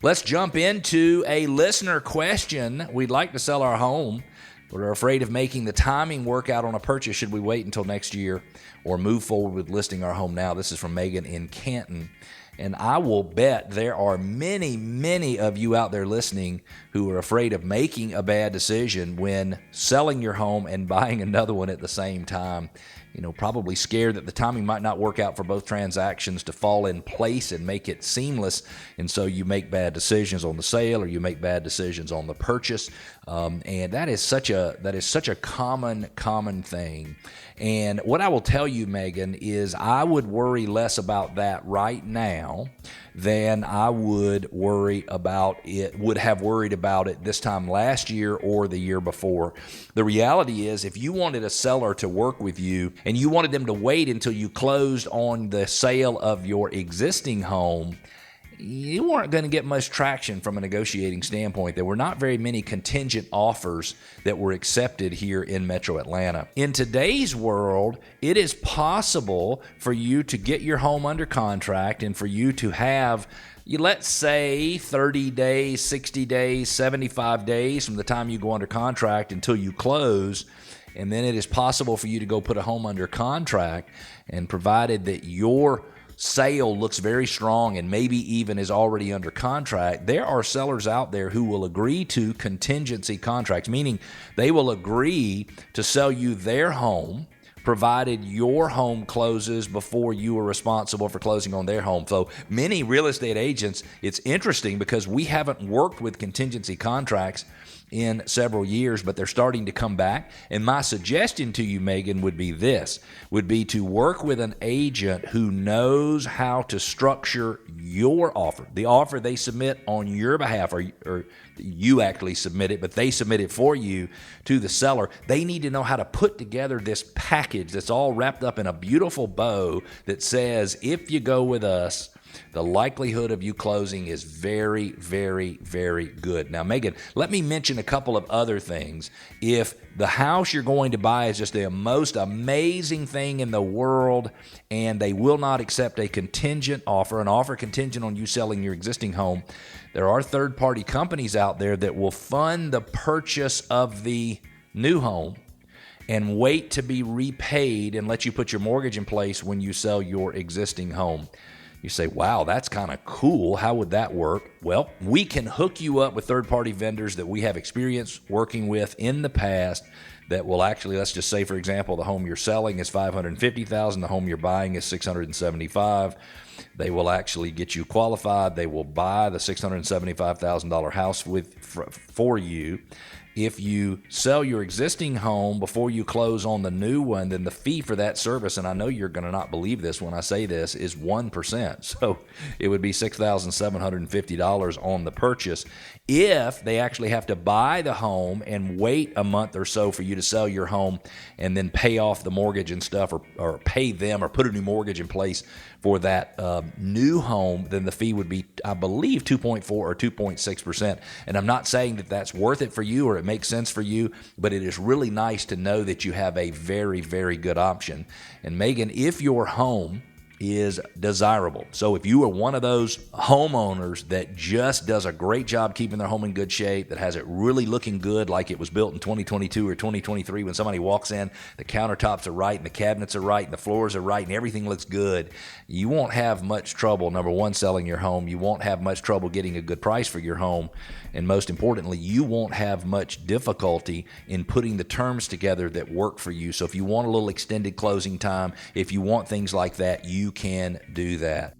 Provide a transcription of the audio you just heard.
Let's jump into a listener question. We'd like to sell our home. We're afraid of making the timing work out on a purchase. Should we wait until next year or move forward with listing our home now? This is from Megan in Canton. And I will bet there are many, many of you out there listening who are afraid of making a bad decision when selling your home and buying another one at the same time. Probably scared that the timing might not work out for both transactions to fall in place and make it seamless. And so you make bad decisions on the sale or you make bad decisions on the purchase. And that is such a common thing. And what I will tell you, Megan, is I would worry less about that right now than I would have worried about it this time last year or the year before. The reality is, if you wanted a seller to work with you and you wanted them to wait until you closed on the sale of your existing home, you weren't going to get much traction from a negotiating standpoint. There were not very many contingent offers that were accepted here in Metro Atlanta. In today's world, it is possible for you to get your home under contract and for you to have, let's say, 30 days, 60 days, 75 days from the time you go under contract until you close. And then it is possible for you to go put a home under contract, and provided that your sale looks very strong and maybe even is already under contract, there are sellers out there who will agree to contingency contracts, meaning they will agree to sell you their home provided your home closes before you are responsible for closing on their home. So many real estate agents, it's interesting because we haven't worked with contingency contracts in several years, but they're starting to come back. And my suggestion to you, Megan, would be to work with an agent who knows how to structure your offer, the offer they submit on your behalf, or you actually submit it, but they submit it for you to the seller. They need to know how to put together this package that's all wrapped up in a beautiful bow that says, if you go with us, the likelihood of you closing is very, very, very good. Now, Megan, let me mention a couple of other things. If the house you're going to buy is just the most amazing thing in the world and they will not accept a contingent offer, an offer contingent on you selling your existing home, there are third-party companies out there that will fund the purchase of the new home and wait to be repaid and let you put your mortgage in place when you sell your existing home. You say, wow, that's kind of cool. How would that work? Well, we can hook you up with third-party vendors that we have experience working with in the past that will actually, let's just say, for example, the home you're selling is $550,000, the home you're buying is $675,000. They will actually get you qualified. They will buy the $675,000 house for you. If you sell your existing home before you close on the new one, then the fee for that service, and I know you're going to not believe this when I say this, is 1%. So it would be $6,750 on the purchase. If they actually have to buy the home and wait a month or so for you to sell your home and then pay off the mortgage and stuff, or pay them or put a new mortgage in place for that new home, then the fee would be, I believe, 2.4 or 2.6%. And I'm not saying that that's worth it for you or it makes sense for you, but it is really nice to know that you have a very, very good option. And Megan, if your home is desirable. So if you are one of those homeowners that just does a great job keeping their home in good shape, that has it really looking good like it was built in 2022 or 2023, when somebody walks in, the countertops are right and the cabinets are right and the floors are right and everything looks good, you won't have much trouble, number one, selling your home. You won't have much trouble getting a good price for your home. And most importantly, you won't have much difficulty in putting the terms together that work for you. So if you want a little extended closing time, if you want things like that, you can do that.